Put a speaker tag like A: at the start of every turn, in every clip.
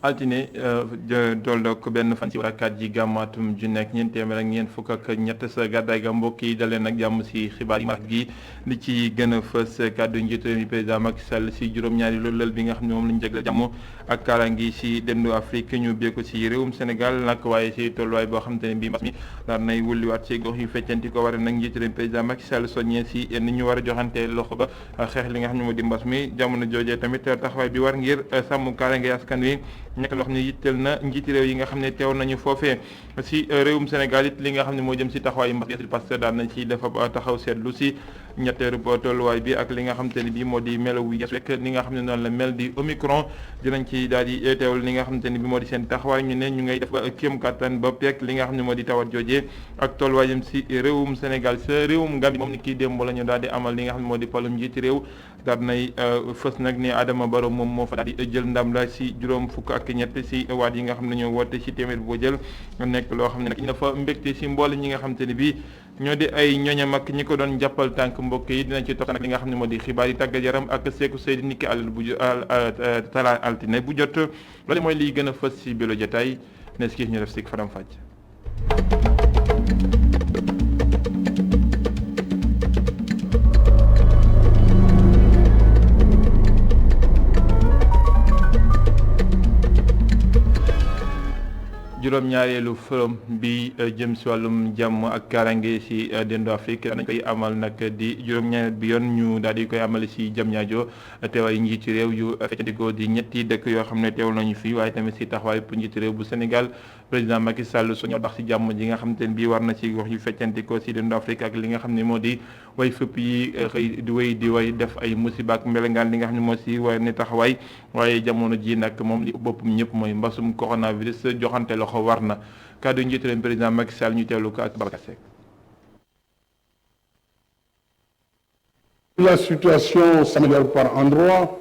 A: altine tolloog benn fan ci warakat ji gàmmaatum ju nekk ñeent téeméer ak ñeent fukk ak ñett sa gàddaay ga mbokk yi daleen ak jàmm si xibaar yi mag gi li ci gën a fës kàddu njiitu réew mi président Macky Sall si juróom-ñaari loolu bi nga xam ne moom lañu jagleel jàmm ak kaaraange si dendu Afrique ñu bee ko si réewum Sénégal nag waaye si tolluwaay boo xam te ne bii mbas mi daal nay wulliwaat si gox yu feccanti ko war nag njiitu réew mi président Macky Sall soññee si ni ñu war a joxante loxo ba xeex li nga xam ne moo di mbas mi jamono joojee tamit taxawaay bi war ngir sàmm kaaraange askan wi nekk loo xam ne yitteel na njiiti réew yi nga xam ne teew nañu foofee si réewum Sénégal it li nga xam ne moo jëm si taxawaayu mbas mi parce que daan nañ ci dafa taxaw seetlu si ñetteelu tolluwaay bi ak li nga xam te ne bii moo di melaw wu yees rek li nga xam ne noonu la mel di Omicron dinañ ci daal di teewal li nga xam te ne bii moo di seen taxawaay ñu ne ñu ngay def ba kéem kattan ba peek li nga xam ne moo di tawat joojee ak tolluwaayam si réewum Sénégal sa réewum Gambie moom ni kii démb la ñu daal di amal li nga xam ne moo di palum njiiti réew daal nay fës nag ne Adama Barrow moom moo fa daal di jël ndam la si juróom fukk ak ñett si waat yi nga xam ne ñoo woote si téeméer boo jël nekk loo xam ne nag dafa mbégte si mboole ñi nga xam te ne bii ñoo di ay ñoñam ak ñi ko doon jàppal tànk mbokk yi dinañ ci toog nag li nga xam ne moo di xibaar yi tàggat yaram ak Seeku Seydi niki àll bu tala altine bu jot loolu mooy liy gën a fës si bilo jotaay ne si ñu def si faram fàcc. juróom-ñaareelu forum bi jëm si wàllum jàmm ak kaaraange si dendu Afrique dañ koy amal nag di juróom-ñaareel bi yoon ñu daal di koy amal si Diamniadio teewaay njiitu réew yu feccantikoo di ñetti dëkk yoo xam ne teew nañu fi waaye tamit si taxawaay njiitu réew bu Sénégal président Macky Sall suñu wax si jàmm ji nga xam te ne bii war na ci gox yu feccantikoo si dendu Afrique ak li nga xam ne moo di way fëpp yi xëy di way def ay musiba ak mbelengaan li nga xam ne moo si war ne taxawaay waaye jamono ji nag moom li boppam ñëpp mooy mbasum coronavirus joxante loxo war na kàddu njiitu leen président Macky Sall ñu teewlu ko ak Babacar Seck.
B: La situation s'améliore par endroits.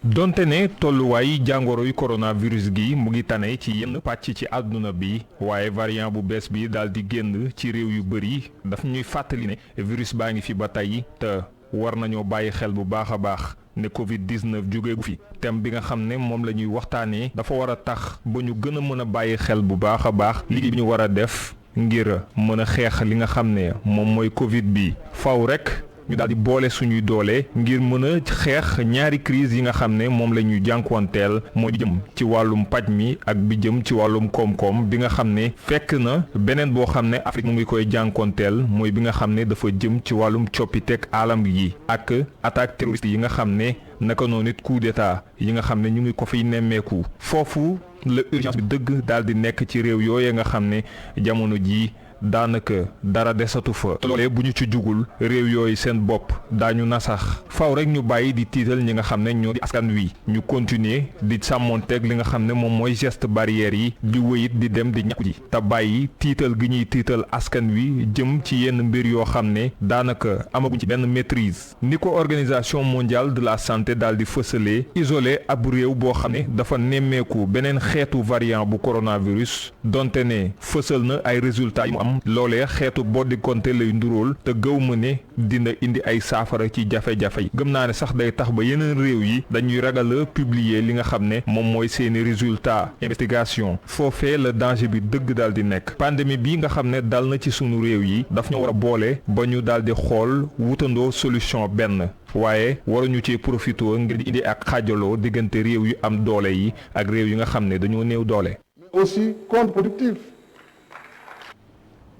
C: donte ne tolluwaay jàngoro yu coronavirus gi mu ngi tane ci yenn pàcc ci àdduna bi waaye variant bu bees bi daal di génn ci réew yu bëri daf ñuy fàttali ne virus baa ngi fi ba tey te war nañoo bàyyi xel bu baax a baax ne Covid-19 jógeegu fi thème bi nga xam ne moom la ñuy waxtaanee dafa war a tax ba ñu gën a mën a bàyyi xel bu baax a baax liggéey bi ñu war a def ngir mën a xeex li nga xam ne moom mooy Covid bi faw rek. ñu daal di boole suñuy doole ngir mën a xeex ñaari crise yi nga xam ne moom la ñuy jànkuwanteel mooy bi jëm ci wàllum paj mi ak bi jëm ci wàllum koom-koom bi nga xam ne fekk na beneen boo xam ne Afrique mu ngi koy jànkuwanteel mooy bi nga xam ne dafa jëm ci wàllum coppiteg alam yi ak attaque terroriste yi nga xam ne naka noonu it coup d'état yi nga xam ne ñu ngi ko fiy nemmeeku foofu la urgence bi dëgg daal di nekk ci réew yooyu nga xam ne jamono jii daanaka dara desatu fa loolee bu ñu ci jugul réew yooyu seen bopp daañu nasax faw rek ñu bàyyi di tiital ñi nga xam ne ñoo di askan wi ñu continuer di sàmmonteeg li nga xam ne moom mooy geste barrière yi di wëyit di dem di ñàkku ji te bàyyi tiital gi ñuy tiital askan wi jëm ci yenn mbir yoo xam ne daanaka amaguñ ci benn maîtrise ni ko organisation mondiale de la santé daal di fësalee isolé ab réew boo xam ne dafa nemmeeku beneen xeetu variant bu coronavirus donte ne fësal na ay résultats yu mu am loolee xeetu boddi konte lay nduróol te gëw ma ne dina indi ay saafara ci jafe-jafe yi gëm naa ne sax day tax ba yeneen réew yi dañuy ragal a publier li nga xam ne moom mooy seeni résultat investigation foofee la danger bi dëgg daal di nekk pandémie bi nga xam ne dal na ci sunu réew yi daf ñu war a boole ba ñu daal di xool wutandoo solution benn waaye waruñu ci profité ngir di indi ak xaajaloo diggante réew yu am doole yi ak réew yi nga xam ne dañoo néew doole.
B: Aussi contre-productif.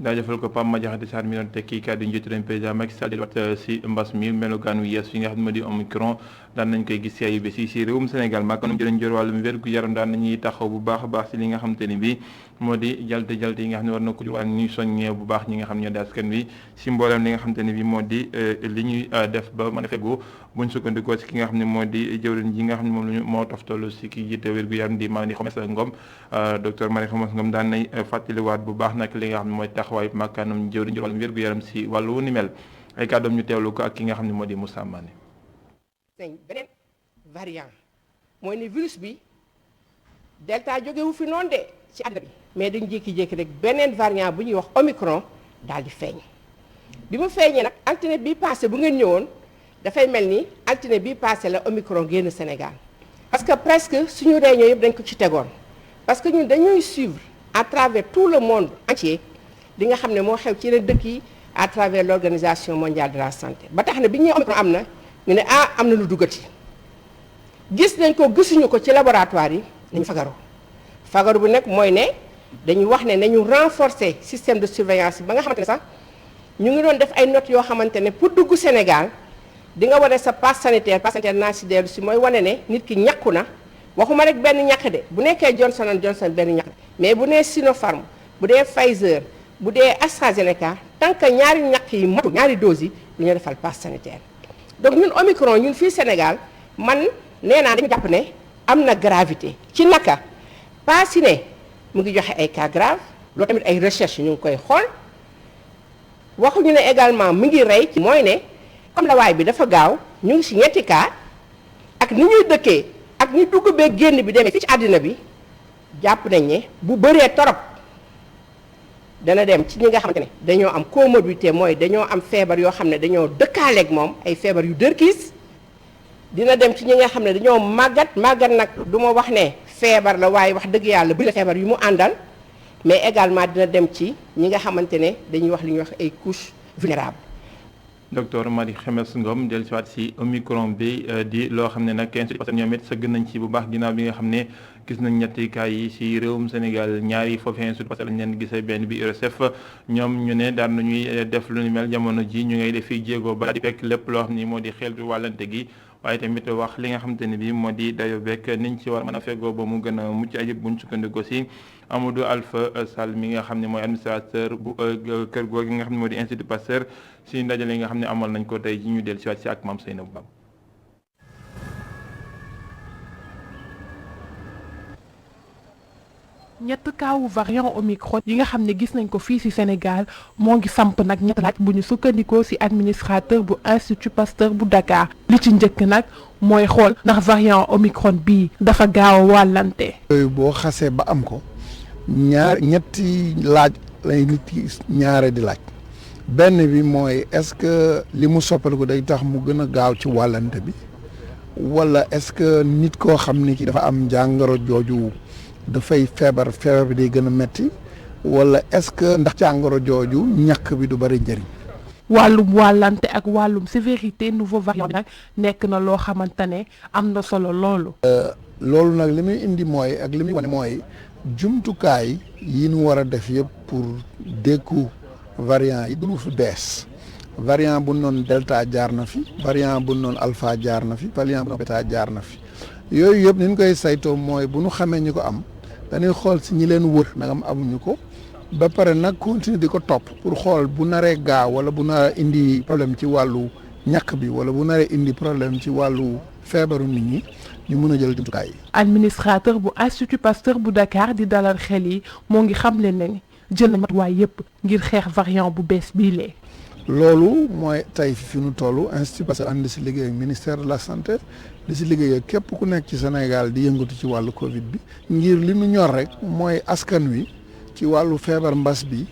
A: jaajëfal ko Pam Madiakhate Sarr mi doon tekki kàddu njiitu réew président Macky Sall di wat si mbas mi melokaan wu yees yi nga xam ne moo di Omicron daan nañ koy gis si ay bés yi si réewum Sénégal maakanum jëlañ jor wàllum wérgu yaram daan nañuy taxaw bu baax a baax si li nga xam te ni bi moo di jalte yi nga xam ne war na ko juwaan ñuy soññee bu baax ñi nga xam ne ñoo di askan wi si mboolem li nga xam te ne bi moo di li ñuy def ba mën a fegu buñ sukkandikoo si ki nga xam ne moo di jëwriñ ji nga xam ne moom lañu moo toftalu si ki jiite wérgu yaram di Marie Khemesse Ngom docteur Marie Khemesse Ngom daan nay fàttaliwaat bu baax nag li nga xam ne mooy taxawaay maakanum jëwriñ jor wàllum wérgu yaram si wàllu wu ni mel ay kàddoom ñu teewlu ko ak ki nga xam ne moo di Moussa Mané.
D: beneen variant mooy ne virus bi delta jógewu fi noonu de ci àdduna bi mais dañ jékki-jékki rek beneen variant bu ñuy wax Omicron daal di feeñ bi mu feeñee nag altine bii passé bu ngeen ñëwoon dafay mel ni altine bii passé la Omicron génn Sénégal parce que presque suñu réunion yëpp dañ ko ci tegoon parce que ñun dañuy suivre à travers tout le monde entier li nga xam ne moo xew ci yeneen dëkk yi à travers l'Organisation mondiale de la santé ba tax na bi ñu Omicron am na ñu ne am na lu duggati gis nañ ko gisuñu ko ci laboratoire yi nañu fagaru bi nag mooy ne dañuy wax ne nañu renforcer système de surveillance ba nga xamante ne sax ñu ngi doon def ay notes yoo xamante ne pour dugg Sénégal di nga wane sa passe sanitaire naa si dellu si mooy wane ne nit ki ñàkku na waxuma rek benn ñàkk de bu nekkee Johnson & Johnson benn ñàkk mais bu nee Sinopharm bu dee Pfizer bu dee AstraZeneca tant que ñaari ñàkk yi matu ñaari doses yi lu ñu defal passe sanitaire donc ñun Omicron ñun fii Sénégal man nee naa dañu jàpp ne am na gravité ci naka pas si ne mu ngi joxe ay cas grave loolu tamit ay recherche ñu ngi koy xool waxuñu ne également mu ngi rey ci mooy ne comme la waay bi dafa gaaw ñu ngi si ñetti cas ak ni ñuy dëkkee ak ni dugg bee génn bi demee fii ci àddina bi jàpp nañ ne bu bëree torop dana dem ci ñi nga xamante ne dañoo am comorbidité mooy dañoo am feebar yoo xam ne dañoo dëkkaaleeg moom ay feebar yu dërkiis dina dem ci ñi nga xam ne dañoo màggat nag du ma wax ne feebar la waaye wax dëgg yàlla bëri la feebar yu mu àndal mais également dina dem ci ñi nga xamante ne dañuy wax li ñuy wax ay couches vulnérables.
A: docteur Marie Khemesse Ngom dellusiwaat si Omicron bi di loo xam ne nag Institut Pasteur ñoom it sëgg nañ ci bu baax ginnaaw bi nga xam ne gis nañ ñetti cas yi si réewum Sénégal ñaari foofu Institut Pasteur lañ leen gisee benn bi URSF ñoom ñu ne daan nañuy def lu ni mel jamono ji ñu ngay def fii jéego ba di fekk lépp loo xam ni moo di xeetu wàllante gi waaye tamit wax li nga xamante ne bi moo di dayo bekk niñ ci war mën a feggoo ba mu gën a mucc ayib buñ sukkandikoo si Amadou Alpha Sall mi nga xam ne mooy administrateur bu kër googu nga xam ne moo di Institut Pasteur si ndajale yi nga xam ne amal nañ ko tey ji ñu del si waat si ak Mame Seynabou Ba.
E: ñett kaawu variant Omicron yi nga xam ne gis nañ ko fii ci Sénégal moo ngi samp nag ñett laaj bu ñu sukkandikoo ci administrateur bu Institut Pasteur bu Dakar li ci njëkk nag mooy xool ndax variant Omicron bii dafa gaaw a wàllante.
B: yooyu boo xasee ba am ko ñetti laaj lay nit yi ñaare di laaj benn bi mooy est-ce que li mu soppaliku day tax mu gën a gaaw ci wàllante bi walla est-ce que nit koo xam ni ki dafa am jàngoro jooju dafay feebar bi day gën a metti walla est-ce que ndax jàngoro jooju ñàkk bi du bari njëriñ.
E: wàllum wàllante ak wàllum sévérité nouveau variant bi nag nekk na loo xamante ne am na solo loolu.
B: loolu nag li muy indi mooy ak li muy wane mooy jumtukaay yi ñu war a def yëpp pour dékku variant yi du fi bees variant bu noonu delta jaar na fi variant bu noonu alpha jaar na fi variant bu noonu bêta jaar na fi yooyu yëpp ni ñu koy saytoo mooy bu ñu xamee ñi ko am dañuy xool si ñi leen wër nagam amuñu ko ba pare nag continuer di ko topp pour xool bu naree gaaw wala bu naree indi problème ci wàllu ñàkk bi wala bu naree indi problème ci wàllu feebaru nit ñi ñu mën a jël jumtukaay yi.
E: administrateur bu Institut Pasteur bu Dakar di dalal xel yi moo ngi xamle ne jël na matuwaay yëpp ngir xeex variant bu bees bii lee.
B: loolu mooy tey fi ñu toll Institut Pasteur ànd si liggéey ak ministère de la santé di si liggéey ak képp ku nekk ci Sénégal di yëngatu ci wàllu Covid bi ngir li ñu ñor rek mooy askan wi ci wàllu feebar mbas bi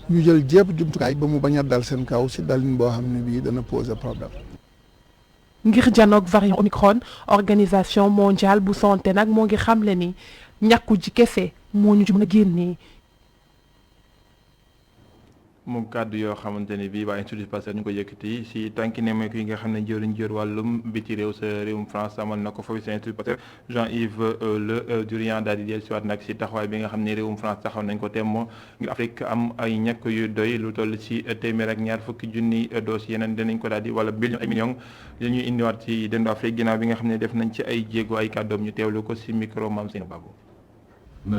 B: ñu jël jépp jumtukaay ba mu bañ a dal seen kaw si dalin boo xam ne bii dana poser problème.
E: ngir janoog variant Omicron organisation mondiale bu santé nag moo ngi xamle ni ñàkku ji kese moo ñu ci mën a génnee.
A: moom kàddu yoo xamante ne bii waa Institut Pasteur ñu ko yëkkati si tànki nemmeeku yi nga xam ne jëriñ jër wàllum biti réew sa réewum France amal na ko foofu si Institut Pasteur Jean-Yves Le Drian daal di dellusiwaat nag si taxawaay bi nga xam ne réewum France taxaw nañ ko temm ngir Afrique am ay ñàkk yu doy lu toll si téeméer ak ñaar fukki junni doos yeneen dinañ ko daal di wala billion ay millions yi ñuy indiwaat ci dendu Afrique ginnaaw bi nga xam ne def nañ ci ay jéego ay kàddoom ñu teewlu ko si micro Mame Seynabou Ba.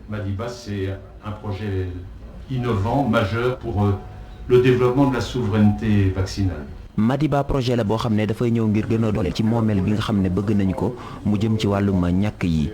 F: Madiba, c'est un projet innovant, majeur pour le développement de la souveraineté vaccinale.
G: Madiba projet la boo xam ne dafay ñëw ngir gën a doole ci moomeel bi nga xam ne bëgg nañu ko mu jëm ci wàllum ñàkk yi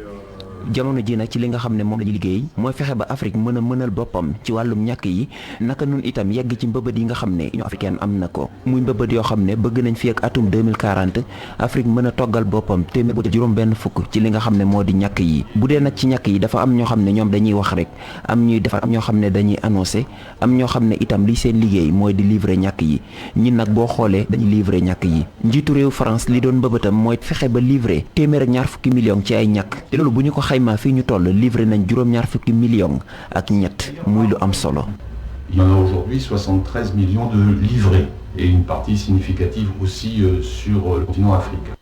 G: jamono ji nag ci li nga xam ne moom la ñu liggéey mooy fexe ba Afrique mën a mënal boppam ci wàllum ñàkk yi naka nun itam yegg ci mbëbët yi nga xam ne Union africaine am na ko muy mbëbët yoo xam ne bëgg nañ fi ak atum 2040 Afrique mën a toggal boppam téeméer bu juróom benn fukk ci li nga xam ne moo di ñàkk yi bu dee nag ci ñàkk yi dafa am ñoo xam ne ñoom dañuy wax rek am ñuy defar am ñoo xam ne dañuy annoncé am ñoo xam ne itam li seen liggéey mooy di livrer ñàkk yi ñun nag boo xoolee dañuy livrer ñàkk yi njiitu réew France li doon mbëbëtam mooy fexe ba livrer téeméer ak ñaar fukki millions ci ay ñàkk te loolu bu ñu ko xaymaa fii ñu toll livré nañ juróom-ñaar fukki millions ak ñett muy lu am solo.
F: Il y en a aujourd'hui 73 millions de livrés et une partie significative aussi sur le continent africain.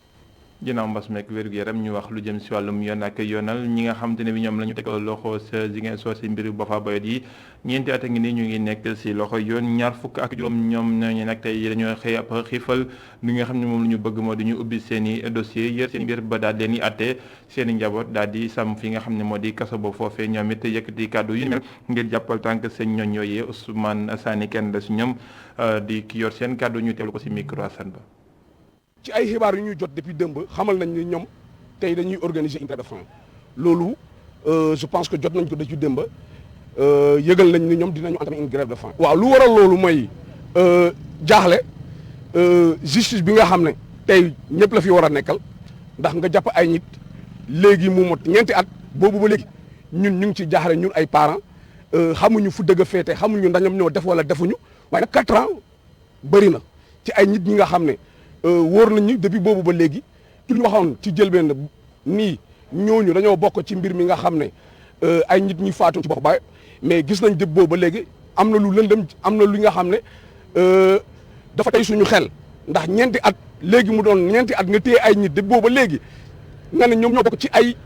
A: ginnaaw mbas meek wér-gu-yaram ñu wax lu jëm si wàllum yoon ak yoonal ñi nga xamante ne bi ñoom la ñu teg loxo sa Ziguinchor si mbiru Boffa Bayotte yi ñeenti at a ngi nii ñu ngi nekk si loxo yoon ñaar fukk ak juróom ñoom ñooñu nag tey dañoo xëy ab xiifal li nga xam ne moom la ñu bëgg moo di ñu ubbi seen i dossier yër seen mbir ba daal leen i atte seen i njaboot daal di sàmm fi nga xam ne moo di kaso ba foofee ñoom it yëkkati kàddu yu mel ngir jàppal tànk seen ñooñ yooyee Ousmane Sani kenn la si ñoom di ki yor seen kàddu ñu teewlu ko si micro Assane Ba.
H: ci ay xibaar yu ñuy jot depuis démb xamal nañ ni ñoom tey dañuy organiser une grève de faim loolu je pense que jot nañ ko depuis démb yëgal nañ ni ñoom dinañu entamer une grève de faim. waaw lu waral loolu mooy jaaxle justice bi nga xam ne tey ñëpp la fi war a nekkal ndax nga jàpp ay nit léegi mu mot ñeenti at boobu ba léegi ñun ñu ngi ci jaaxle ñun ay parents xamuñu fu dëgg féete xamuñu ndax ñoom ñoo def wala defuñu waaye nag 4 ans bëri na ci ay nit ñi nga xam ne. wóor nañ ni depuis boobu ba léegi ci ñu waxoon ci jëlbeen nii ñooñu dañoo bokk ci mbir mi nga xam ne ay nit ñi faatu ci Boffa Bayotte mais gis nañ depuis boobu ba léegi am na lu lëndëm am na lu nga xam ne dafa tey suñu xel ndax ñeenti at léegi mu doon ñeenti at nga téye ay nit depuis boobu ba léegi nga ne ñoom ñoo bokk ci ay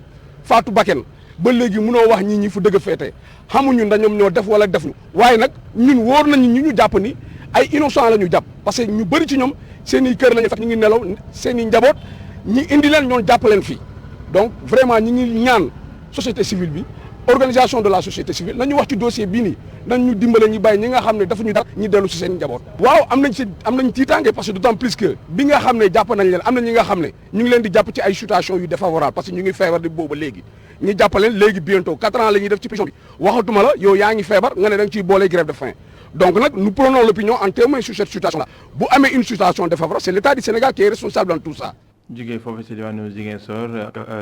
H: faatu bakken ba léegi munoo wax ñi fu dëgg féete xamuñu ndax ñoom ñoo def wala defuñu waaye nag ñun wóor nañu ñu jàpp ni ay innocent la ñu jàpp parce que ñu bëri ci ñoom seen i kër lañu fekk ñu ngi nelaw seen i njaboot ñi indi leen ñoon jàpp leen fii donc vraiment ñi ngi ñaan société civile bi organisation de la société civile nañu wax ci dossier bii nii nañ ñu dimbale ñi bàyyi ñi nga xam ne dafa ñu dara ñi dellu si seen njaboot. waaw am nañ tiitaange parce que d'autant plus que bi nga xam ne jàpp nañ leen am na ñi nga xam ne ñu ngi leen di jàpp ci ay situation yu défavorable parce que ñu ngi feebar di booba léegi ñi jàpp leen léegi bientôt 4 ans la ñuy def ci prison bi waxatuma la yow yaa ngi feebar nga ne da nga ciy boole grève de faim. Donc nous prenons l'opinion en témoin sur cette situation-là. Bu amee une situation défavorable, c'est l'État du Sénégal qui est responsable dans tout ça.
A: jugee foofu si diwaanu Ziguinchor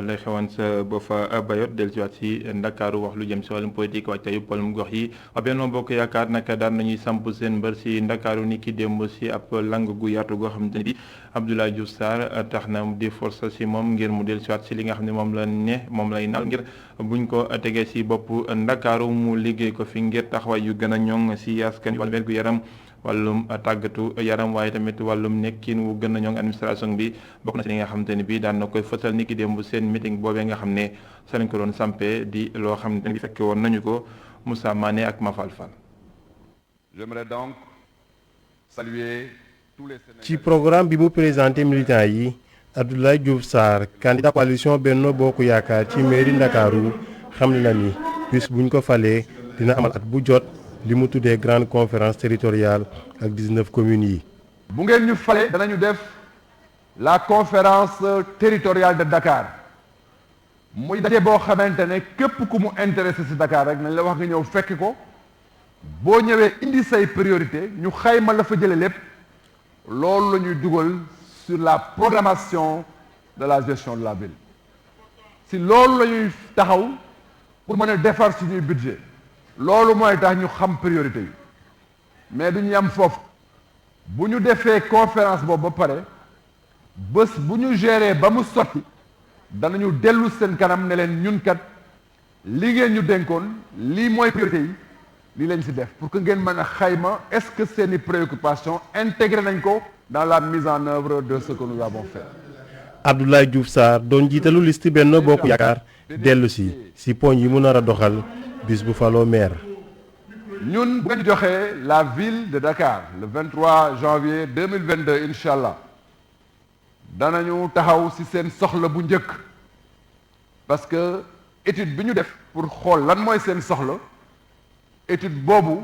A: lay xewoon sa Boffa Bayotte dellusiwaat si Ndakaaru wax lu jëm si wàllum politique waaj tayu polum gox yi Benno Bokk Yaakaar nag daan nañuy samp seen mbër si Ndakaaru ni ki démb si ab lang gu yaatu goo xamante ne bi Abdoulaye Diouf Sarr tax na di force si moom ngir mu dellusiwaat si li nga xam ne moom la ne moom lay naal ngir buñ ko tegee si bopp Ndakaaru mu liggéey ko fi ngir taxawaay yu gën a ñoŋ si askan wàllu wér gu yaram wàllum tàggatu yaram waaye tamit wàllum nekkin wu gën a ñoŋ administration bi bokk na si li nga xamante ni bii daan na koy fësal ni ki démb seen meeting boobee nga xam ne sa lañ ko doon sampee di loo xam ne fekke woon nañu ko Moussa Mané ak Mafal Fall.
I: J'aimerais donc saluer tous les Sénégalais.
J: ci programme bi mu présenté militants yi Abdoulaye Diouf Sarr candidat coalition Benno Bokk Yaakaar ci mairie Ndakaaru xam na ni bis buñ ko falee dina amal at bu jot li mu tuddee grande conférence territoriale ak 19 communes yi.
I: bu ngeen ñu fale danañu def la conférence territoriale de Dakar muy daje boo xamante ne képp ku mu intéressé ci Dakar rek nañ la wax nga ñëw fekk ko boo ñëwee indi say priorité ñu xayma la fa jële lépp loolu la ñuy dugal sur la programmation de la gestion de la ville si loolu la ñuy taxaw pour mën a defar suñuy budget loolu mooy tax ñu xam priorité yi mais duñu yam foofu bu ñu defee conférence boobu ba pare bés bu ñu gérer ba mu sotti danañu dellu seen kanam ne leen ñun kat li ngeen ñu dénkoon lii mooy priorité yi lii lañ si def pour que ngeen mën a xayma est-ce que seeni préoccupations intégré nañ ko dans la mise en œuvre de ce que nous avons fait.
J: Abdoulaye Diouf Sarr doon jiitalu liste Benno Bokk Yaakaar dellu si poñ yi mu nar a doxal bis bu faloo maire.
I: ñun bu ngeen joxee la ville de Dakar le 23 janvier 2022 incha allah danañu taxaw ci seen soxla bu njëkk parce que étude bi ñu def pour xool lan mooy seen soxla étude boobu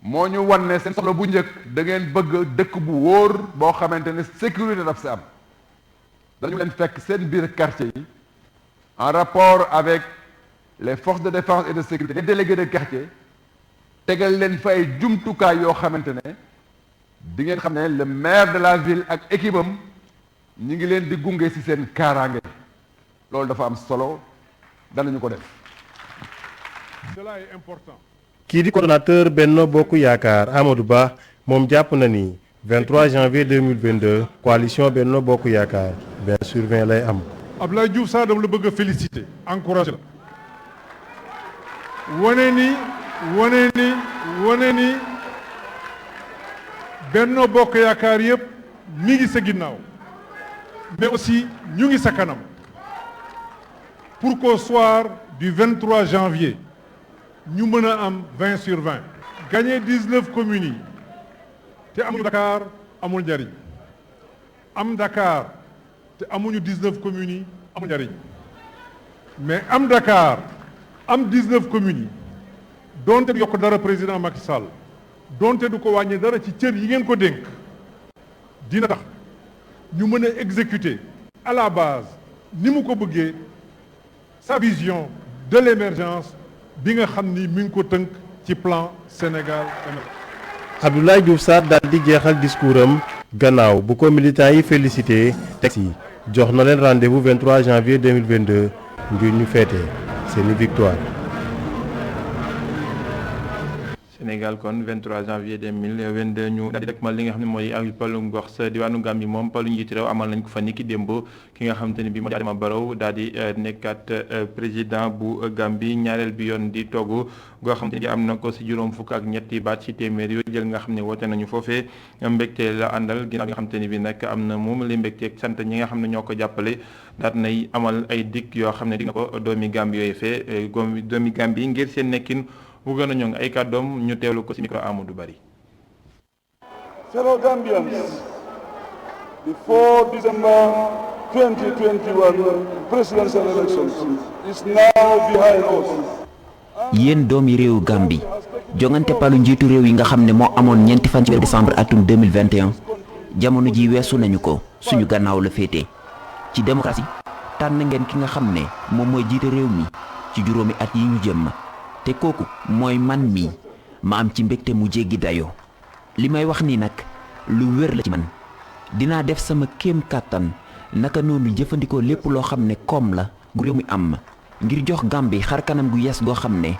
I: moo ñu wan ne seen soxla bu njëkk da ngeen bëgg dëkk bu wóor boo xamante ne sécurité daf ci am dañu leen fekk seen biir quartier yi en rapport avec les forces de défense et de sécurité les délégués de quartier tegal leen fa ay jumtukaay yoo xamante ne di ngeen xam ne le maire de la ville ak équipe am ñi ngi leen di gunge ci seen kaaraange loolu dafa am solo danañu ko def.
H: Cela est important.
J: kii di coordonnateur Benno Bokk Yaakaar Amadou Ba moom jàpp na ni 23 janvier 2022 coalition Benno Bokk Yaakaar 20 sur 20 lay am.
K: Abdoulaye Diouf Sarr dama la bëgg a féliciter encourager la wane ni Benno Bokk Yaakaar yëpp mi ngi sa ginnaaw mais aussi ñu ngi sa kanam pour qu'au soir du 23 janvier ñu mën a am 20 sur 20 gagner 19 communes yi te amuñu Dakar amul njariñ am Dakar te amuñu 19 communes yi amul njariñ mais am Dakar am 19 communes yi donte du yokk dara président Macky Sall donte du ko wàññi dara ci cër yi ngeen ko dénk dina tax ñu mën a exécuter à la base ni mu ko bëggee sa vision de l'émergence bi nga xam ni mi ngi ko tënk ci plan Sénégal émergent.
J: Abdoulaye Diouf Sarr daal di jeexal discours am gannaaw bu ko militants yi félicité teg si jox na leen rendez-vous 23 janvier 2022 ngir ñu feete seeni victoire.
A: Sénégal kon 23 janvier 2022 ñu daal di rek ma li nga xam ne mooy ak palu gox sa diwaanu Gambie moom palu njiiti réew amal nañ ko fa niki démb ki nga xamante ni bi moo di Adama Barrow daal di nekkat président bu Gambie ñaareel bi yoon di togg goo xamante ni am na ko si juróom fukk ak ñetti baat ci téeméer yooyu jël nga xam ne woote nañu foofee mbégte la àndal ginnaaw nga xamante ni bi nag am na moom li mbégte sant ñi nga xam ne ñoo ko jàppale daat nay amal ay dikk yoo xam ne di nga ko doomi Gambie yooyu fee doomi Gambie ngir seen nekkin bu gën a ñoŋ ay kàddoom ñu teewlu ko ci micro Amadou Bari.
L: Fellow Gambians, before December 2021 presidential elections is now behind us.
G: yéen doomi réewu Gambie jongante palu njiitu réew yi nga xam ne moo amoon ñeenti fan ci weeru décembre atum 2021 jamono ji weesu nañu ko suñu gannaaw la féete ci démocratie tànn ngeen ki nga xam ne moom mooy jiite réew mi ci juróomi at yi ñu jëm te kooku mooy man mi ma am ci mbégte mu jéggi dayoo li may wax nii nag lu wér la ci man dinaa def sama kéem kàttan naka noonu jëfandikoo lépp loo xam ne koom la gu réew mi am ngir jox Gambie xar kanam gu yees goo xam ne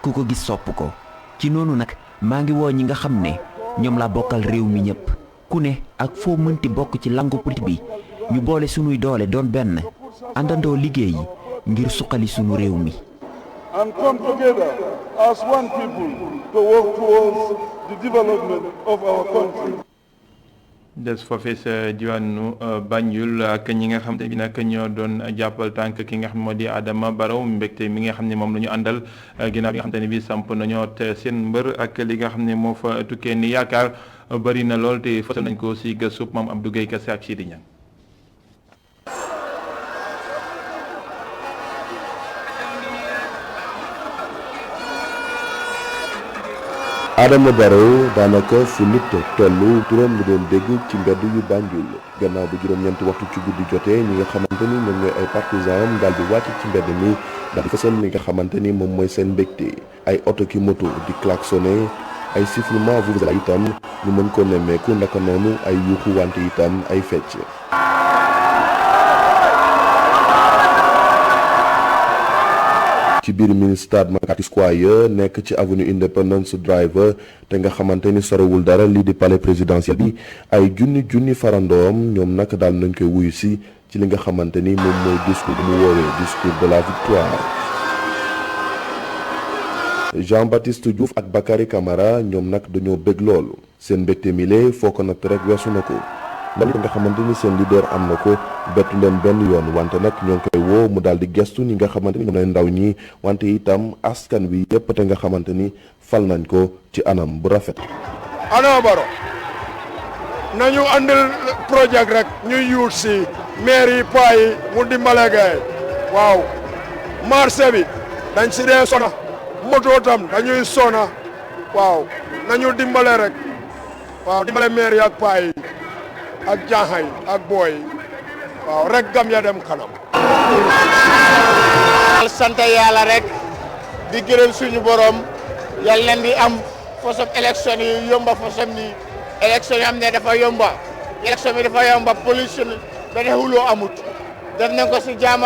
G: ku ko gis sopp ko ci noonu nag maa ngi woo ñi nga xam ne ñoom laa bokkal réew mi ñëpp ku ne ak foo mënti bokk ci langue politique bi ñu boole sunuy doole doon benn àndandoo liggéey ngir suqali sunu réew mi.
L: And come together as one people to work towards the development of our country.
A: des foofee sa diwaanu Banjul ak ñi nga xam te bi nag ñoo doon jàppal tànk ki nga xam moo di Adama Barrow mbégte mi nga xam ne moom la ñu àndal ginnaaw bi nga xam te ne bi samp nañoo te seen mbër ak li nga xam ne moo fa tukkee ni yaakaar bari na lool te fësal nañ ko si gëstu moom Abdou Gueye Kassé ak Sidi Niang.
M: Adama Barrow daanaka fu nit tollu turam lu doon dégg ci mbedd yu Banjul gannaaw bu juróom-ñeenti waxtu ci guddi jotee ñi nga xamante ni ñoom ñooy ay partisans am daal di wàcc ci mbedd mi daal di fësal li nga xamante ni moom mooy seen mbégte ay oto ki moto di klaxonné ay sifflement vuvuzela itam ñu mën ko nemmeeku naka noonu ay yuuxu wante itam ay fecc. ci biir mini stade McCarthy Square nekk ci avenue Independence Drive te nga xamante ni sorewul dara lii di palais présidentiel bi ay junni farandoom ñoom nag daal nañ koy wuyu si ci li nga xamante ni moom mooy discours bu mu woowee discours de la victoire. Jean-Baptiste Diouf ak Bakary Camara ñoom nag dañoo bëgg loolu seen mbégte mile foo ko nag rek weesu na ko ndax nga xamante ni seen leader am na ko bettu leen benn yoon wante nag ñoo ngi koy woo mu daal di gestu ñi nga xamante ni ñoom lay ndaw ñi wante itam askan wi yépp te nga xamante ni fal nañ ko ci anam bu rafet.
N: Adama Barrow nañu andil projet rek ñuy yuut si maire yi paa yi mu dimbale gaay waaw marché bi dañ si dee sona moto tam dañuy sona waaw nañu dimbale rek waaw dimbale maire yi ak paa yi ak jaaxay ak booy waaw rek Gambia dem kanam.
O: sant yàlla rek di gërëm suñu borom yal leen di am façon élection yi yomba façon ni élection yi am ne dafa yomba élection bi dafa yomba pollution benn xuloo amut def nañ ko si jàmm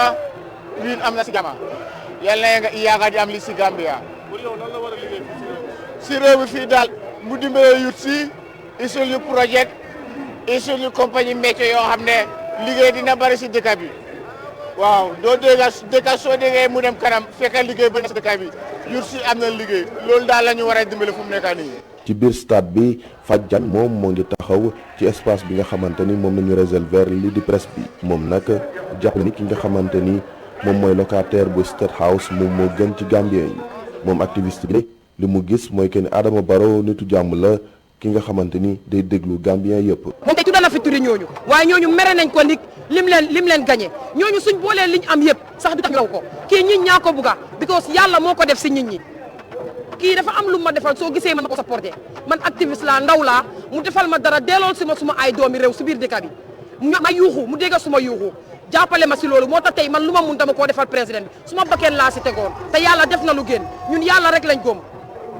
O: lii am na si jàmm yal na nga yaakaar di am li si Gambia. si réew mi fii daal mu dimbale yut si isul yu projet isul yu compagnie métier yoo xam ne liggéey dina bari si dëkk bi waaw doo dégg soo déggee mu dem kanam fekkal liggéey ba nekk si dëkk bi yur si am na liggéey loolu daal la ñu war a dimbali fu mu nekk nii.
M: ci biir stade bi Fadiane moom moo ngi taxaw ci espace bi nga xamante ni moom la ñu réserver lii di presse bi moom nag jàpp ni ki nga xamante ni moom mooy locataire bu State House moom moo gën ci Gambien yi moom activiste bi li mu gis mooy que ni Adama Barrow nitu jàmm la ki nga xamante ni day déglu Gambien yëpp.
P: moom tey tuddoon na fi turi ñooñu waaye ñooñu mere nañ ko ni lim leen gagné ñooñu suñ boolee liñ am yëpp sax du tax ñu raw ko kii nit ñaa ko bugga because yàlla moo ko def si nit ñi kii dafa am lu ma defal soo gisee man ma ko supporté man activiste laa ndaw laa mu defal ma dara dellool si ma suma ay doomi réew si biir dëkk bi ma yuuxu mu dégg suma yuuxu jàppale ma si loolu moo tax tey man lu ma mun dama koo defal président bi suma bakkeen laa si tegoon te yàlla def na lu génn ñun yàlla rek lañ góom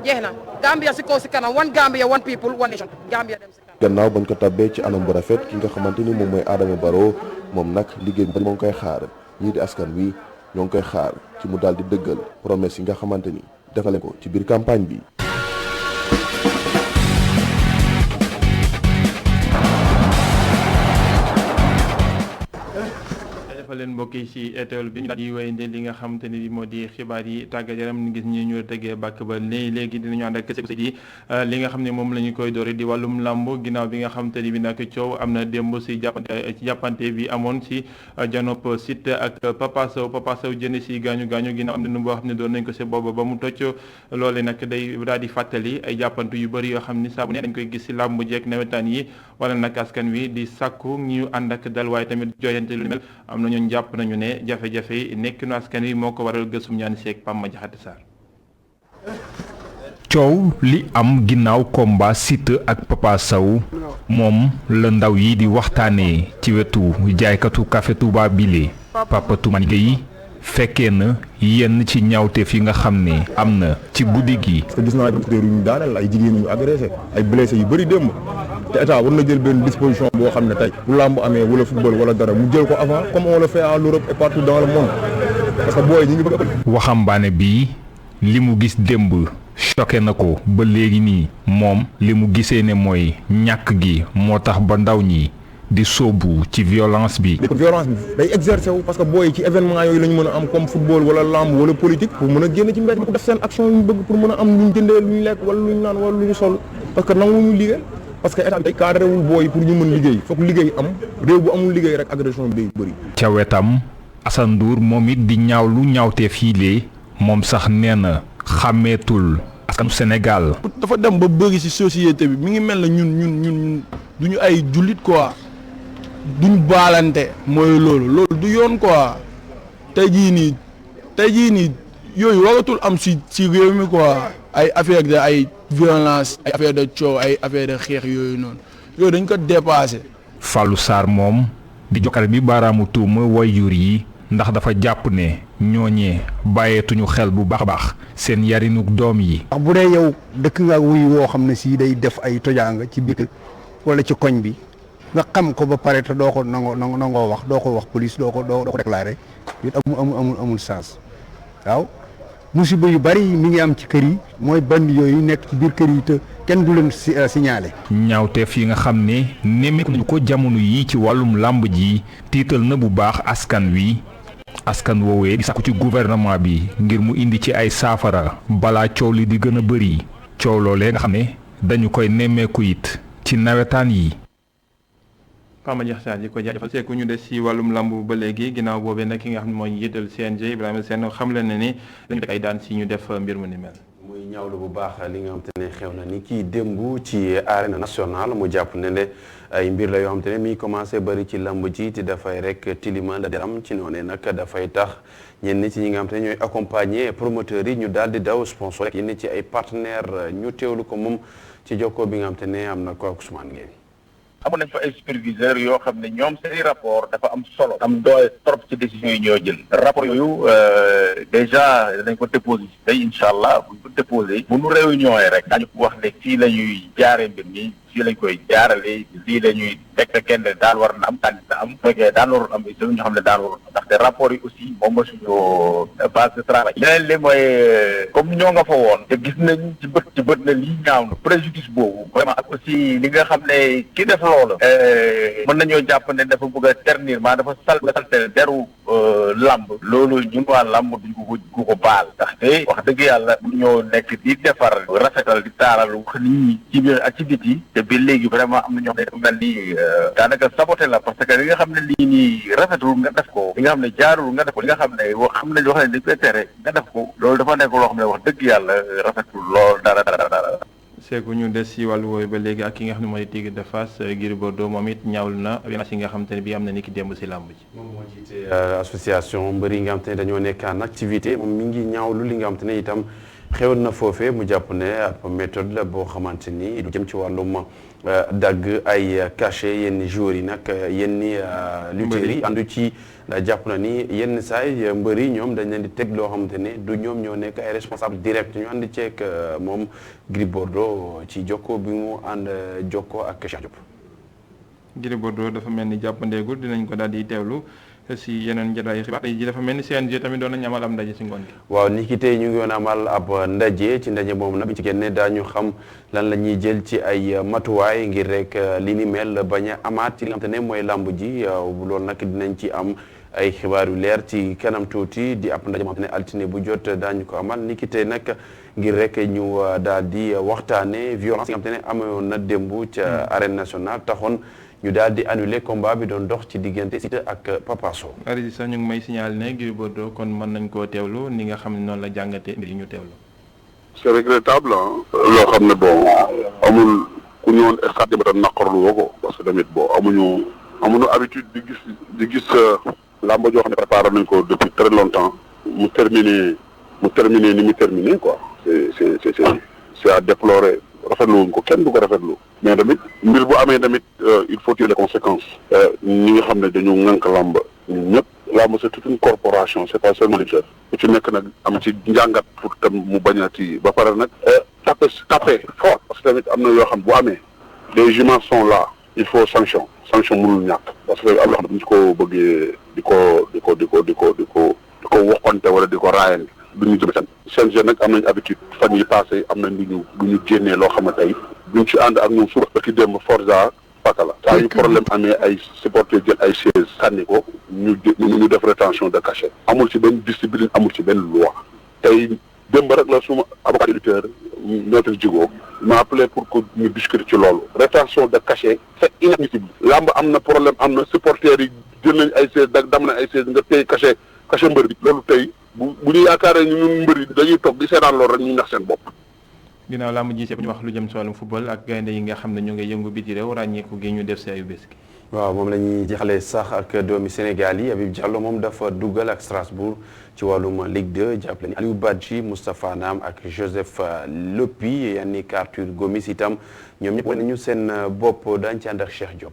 P: jeex na Gambia si kaw si kanam one Gambia one people one nation Gambia dem si kanam.
M: gannaaw bañ ko tabbee ci anam bu rafet ki nga xamante ni moom mooy Adama Barrow moom nag liggéey bi moo ngi koy xaar ñii di askan wi ñoo ngi koy xaar ci mu daal di dëggal promesse yi nga xamante ni defale ko ci biir campagne bi.
A: leen mbokk yi ci étoile bi ñu daal di wéyande li nga xamante ni moo di xibaar yi tàggat yaram ñu gis ñi ñu tegee bàkk ba léegi dinañu ànd ak kese yi li nga xam ne moom la ñu koy doore di wàllum làmb ginnaaw bi nga xamante ni bi nag coow am na démb ci jàppante bi amoon ci janop Siteu ak Papa Sow jënd ci gaañu ginnaaw am na nu boo xam ne doon nañ ko ci booba ba mu tocc loole nag day daal di fàttali ay jàppante yu bëri yoo xam ni saa bu ne dañ koy gis ci làmb jeeg nawetaan yi wala nag askan wi di sàkku ñu ànd ak dal waaye tamit jooyante lu mel am nañu jàpp nañu ne jafe-jafe yi nekk nu askan wi moo ko waral gësum ñaani seeg Pam ma Jaxate Sarr.
C: coow li am ginnaaw combat Siteu ak Papa Sow moom la ndaw yi di waxtaanee ci wetu jaaykatu café Touba bile Papa Toumane Gueye fekkee na yenn ci ñaawteef yi nga xam ne am na ci guddi gi.
Q: parce que gis naa ay docteurs yu ñu daaneel ay jigéen yu ñu agressé ay blessé yu bëri démb te état war na jël benn disposition boo xam ne tey bu làmb amee wala football wala dara mu jël ko avant comme on le fait en Europe et partout dans le monde parce que booy ñi ngi bëgg a.
C: waxambaane bi li mu gis démb choqué na ko ba léegi nii moom li mu gisee ne mooy ñàkk gi moo tax ba ndaw ñi di sóobu ci violence bi.
Q: violence bi day exercer wu parce que booy ci événement yooyu la ñu mën a am comme football wala lamb wala politique pour mën a génn ci mbedd mi def seen action yu ñu bëgg pour mën a am lu ñu jëndee lu ñu lekk wala lu ñu naan wala lu ñu sol parce que nanguwuñu liggéey parce que état bi day cadré wul booy pour ñu mën liggéey foog liggéey am réew bu amul liggéey rek agression bi day bëri.
C: ca wetam Assane Ndour moom it di ñaawlu ñaawtee fiile moom sax nee na xàmmeetul askanu Sénégal.
R: dafa dem ba bëri ci société bi mi ngi mel na ñun duñu ay jullit quoi. duñ baalante mooy loolu du yoon quoi tey jii nii yooyu waratul am ci réew mi quoi ay affaire de ay violence ay affaire de coow ay affaire de xeex yooyu noonu yooyu dañ ko dépassé.
C: Fallou Sarr moom di jokkale bi baaraamu tuuma waajur yi ndax dafa jàpp ne ñooñee bàyyeetuñu xel bu baax a baax seen yarinuk doom yi.
S: ndax bu dee yow dëkk nga wuy woo xam ne si day def ay tojaanga ci biir wala ci koñ bi. nga xam ko ba pare te doo ko nangoo wax doo ko wax police doo ko déclaré it amul sens waaw musiba yu bari mi ngi am ci kër yi mooy bandi yooyu nekk ci biir kër yi te kenn du leen signalé.
C: ñaawteef yi nga xam ne nemmeeku nañu ko jamono yi ci wàllum làmb ji tiital na bu baax askan wi askan woowee di sàkku ci gouvernement bi ngir mu indi ci ay saafara balaa coow li di gën a bëri coow loolee nga xam ne dañu koy nemmeeku it ci nawetaan yi.
A: Pama Diakhar di ko jaajëfal seeku ñu des ci wàllum lamb ba léegi ginnaaw boobee nag ki nga xam ne mooy njiital CNG Ibrahima Sène xam le ne ni dañu teg ay daan si ñu def mbir mu ni mel.
T: muy ñaawlu bu baax li nga xam te ne xew na ni kii démb ci arène nationale mu jàpp ne ne ay mbir la yoo xam te ne mi commencé bari ci lamb ji te dafay rek tilimal deram ci noonu nag dafay tax ñenn ci ñi nga xam te ne ñooy accompagner promoteurs yi ñu daal di daw sponsor rek yenn ci ay partenaires ñu teewlu ko moom ci jokkoo bi nga xam te ne am na ko ak Ousmane Gueye.
U: amoon nañ fa ay superviseurs yoo xam ne ñoom seeni rapport dafa am solo am doole trop ci décisions yi ñoo jël rapport yooyu déjà dañ ko déposé tey incha allah buñ ko déposé bu nu réunion yi rek daañu ko wax ne fii la ñuy jaaree mbir mi fii lañ koy jaarale lii la ñuy teg kenn daan war na am tànn na am fekkee daan warul am itam ñu xam ne daan warul am ndaxte rapport yi aussi moom mooy suñu base de travail. leneen li mooy comme ñoo nga fa woon te gis nañ ci bët na lii ñaaw na préjudice boobu vraiment ak aussi li nga xam ne ki def loolu mën nañoo jàpp ne dafa bëgg a ternir maa dafa saltel deru lamb loolu ñun waa lamb duñ ko baal ndaxte wax dëgg yàlla ñoo nekk di defar rafetal di taaral wax nii ci biir ak ci biti te ba léegi vraiment am na ñoo xam ne mel ni daanaka saboté la parce que li nga xam ne lii nii rafetul nga def ko li nga xam ne jaarul nga def ko li nga xam ne xam nañ wax ne dañ koy tere nga def ko loolu dafa nekk loo xam ne wax dëgg yàlla rafetul lool dara.
A: Seeku ñu des si wàllu woowu ba léegi ak ki nga xam ne mooy Tigre de Fass Gris Bordeaux moom it ñaawlu na violence yi nga xam te ne bii am na ni ki démb si làmb ji.
T: moom moo jiite association mbër yi nga xam te ne dañoo nekk en activité moom mi ngi ñaawlu li nga xam te ne itam xewoon na foofee mu jàpp ne ab méthode la boo xamante ni du jëm ci wàllum dagg ay cachet yenn joueurs yi nag yenn lutteurs yi àndu ci jàpp na ni yenn saay mbër yi ñoom dañ leen di teg loo xamante ne du ñoom ñoo nekk ay responsable direct ñu ànd ceeg moom Gris Bordeaux ci jokko bi mu ànd jokko ak Cheikh Diop.
A: Gris Bordeaux dafa mel ni jàppandeegul dinañ ko daal di teewlu si yeneen jotaayu xibaar yi dafa mel ni CNG tamit doon nañu amal am ndaje si ngoon gi.
T: waaw ni ki tey ñu ngi woon amal ab ndaje ci ndaje boobu nag bi ci génne daañu xam lan la ñuy jël ci ay matuwaay ngir rek li ni mel bañ a amaat ci li nga xamante ne mooy làmb ji loolu nag dinañ ci am ay xibaar yu leer ci kanam tuuti di ab ndaje moo xam ne altine bu jot daañu ko amal ni ki tey nag ngir rek ñu daal di waxtaane violence yi nga xamante ne amoon na démb ca arène nationale taxoon ñu daal di annulé combat bi doon dox ci diggante Siteu ak Papa Sow.
A: Aridi sax ñu ngi may signalé ne Gris Bordeaux kon mën nañ koo teewlu ni nga xam ne noonu la jàngatee mbir yi ñu teewlu.
D: c'est regrettable loo xam ne bon amul ku ñëwoon stade ba tam naqarlu woo ko parce que tamit bon amuñu habitude di gis làmb joo xam ne préparé nañ ko depuis très longtemps mu terminé ni mu terminé quoi c'est à déplorer. rafetlu wuñ ko kenn du ko rafetlu mais tamit mbir bu amee tamit il faut tirer les conséquences ñi nga xam ne dañu ŋànk làmb ñun ñëpp làmb c'est toute une corporation c'est pas seulement lutteur ku ci nekk nag am ci njàngat pour tam mu bañ a ci ba pare nag taper fort parce que tamit am na yoo xam bu amee les juments sont là il faut sanction mënul ñàkk parce que am loo xam ne bu ñu ko bëggee di ko waxante wala di ko raayante duñu jëm seen CNG nag am nañ habitude fan yi passé am nañ lu ñu génnee loo xam ne tey duñ ci ànd ak ñoom suba ba ki démb Forza Pakala saa yu problème amee ay supporters jël ay chaise sànni ko ñu def rétention de cachet amul ci benn discipline amul ci benn loi tey démb rek la suma avocat de lutteur maître Djigo m'a appelé pour que ñu discuter ci loolu rétention de cachet c'est inadmissible lamb am na problème am na supporters yi jël nañ ay chaise dam na ay chaise nga téye cachet mbër bi loolu tey bu ñu yaakaaree ñun mbër yi dañuy toog di seetaan loolu rek ñu nax seen bopp.
A: ginnaaw làmb ji ñu wax lu jëm si wàllum football ak gaynde yi nga xam ne ñu ngi yëngu biti réew ràññeeku gi ñu def si ayu bés gi.
T: waaw moom la ñuy jeexalee sax ak doomi Sénégal yi Habib Diallo moom dafa dugal ak Strasbourg ci wàllum Ligue 2 jàppale ni Aliou Badji Moustapha Nam ak Joseph Lopi Yannick Arthur Gomis itam ñoom ñëpp wane nañu seen bopp daañu ci ànd ak Cheikh Diop.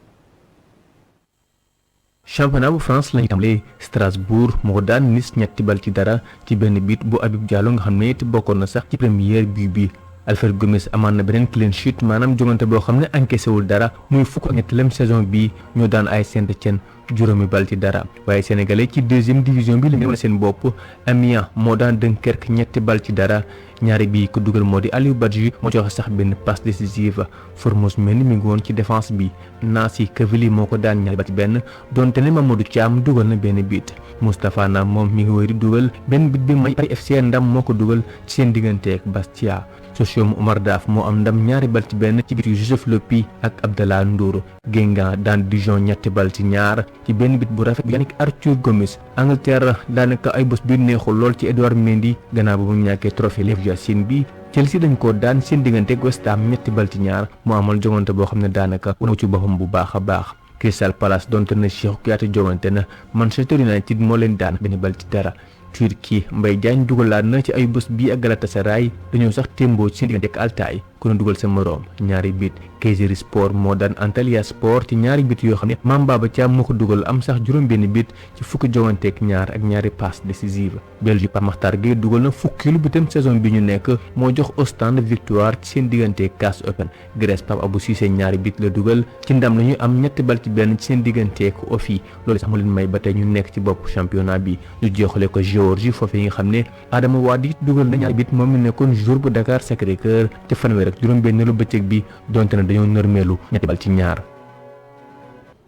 V: championnat bu France lañu tàmbalee Strasbourg moo daan Nice 3-0 ci benn bit bu Habib Diallo nga xam ne it bokkoon na sax ci première but bi Alfred Gomis amaan na beneen clean sheet maanaam jongante boo xam ne encaissé wul dara muy fukk ak ñetteelem saison bii ñoo daan ay Saint-Étienne 0-0 waaye sénégalais ci deuxième division bi la ñu seen bopp Amiens moo daan Dunkerque 3-0 ñaari bii ko dugal moo di Aliou Badji moo joxe sax benn passe décisive Formose Mendy mi ngi woon ci défense bi Nancy Quevilly moo ko daan 2-1 donte ne Mamadou Thiam dugal na benn bit Moustapha Nam moom mi ngi wéy di dugal benn bit bi mooy Paris FC ndam moo ko dugal ci seen diggante ak Bastia Sochaux Oumar Daf moo am ndam 2-1 ci bitu Joseph Lopi ak Abdallah Ndour Guingamp daan Dijon 3-2 ci benn bit bu rafet bu Yannick Arthur Gomis Angleterre daanaka ay bés bi neexul lool ci Edouard Mendy gannaaw ba mu ñàkkee trophée Lev Yachine bi Chelsea dañ ko daan seen diggante ak West Ham 3-2 mu amal jongante boo xam ne daanaka wane ci boppam bu baax a baax Crystal Palace donte na Cheikh Kouyaté jongante na Manchester United moo leen daan 1-0 Turquie Mbaye Diagne dugalaat na ci ay bés bii ak Galatasaray dañoo sax témboo ci seen diggante ak Altay ku ne dugal sa moroom ñaari bit Kayseri Sport moo daan Antalya Sport ci ñaari bit yoo xam ne Mame Baba Thiam moo ko dugal am sax juróom-benn bit ci fukki joganteeg ñaar ak ñaari passe décisive Belgique Pape Makhtar Gueye dugal na fukkilu bitam saison bi ñu nekk moo jox Ostende victoire ci seen diggante CAS Open Grèce Pape Abou Cissé ñaari bit la dugal ci ndam la ñu am ñetti bal ci benn ci seen digganteeg Ofi loolu sax mu leen may ba tey ñu nekk ci bopp championnat bi ñu jeexale ko Géorgie foofee yi nga xam ne Adama Wade dugal na ñaari bit moom mi nekkoon jour bu Dakar Sacré-Cœur ca fanweer ak juróom-benneelu bëccëg bi donte na dañoo nërmeelu ñetti bal ci ñaar.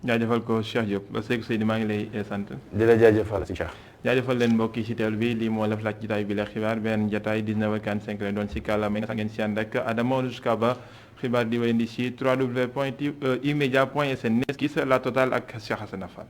A: jaajëfal ko Cheikh Diop ba Seydou Seydi maa ngi lay sant.
T: di la jaajëfal si Cheikh.
A: jaajëfal leen mbokk yi ci teewlu bi lii moo la laaj jotaay bi la xibaar benn jotaay 19h45 la doon si kàllaama nga ngeen si ànd ak Adama jusqu'à ba xibaar di wéyandi si www.imedia.sn la Total ak Cheikh Hassana Fall.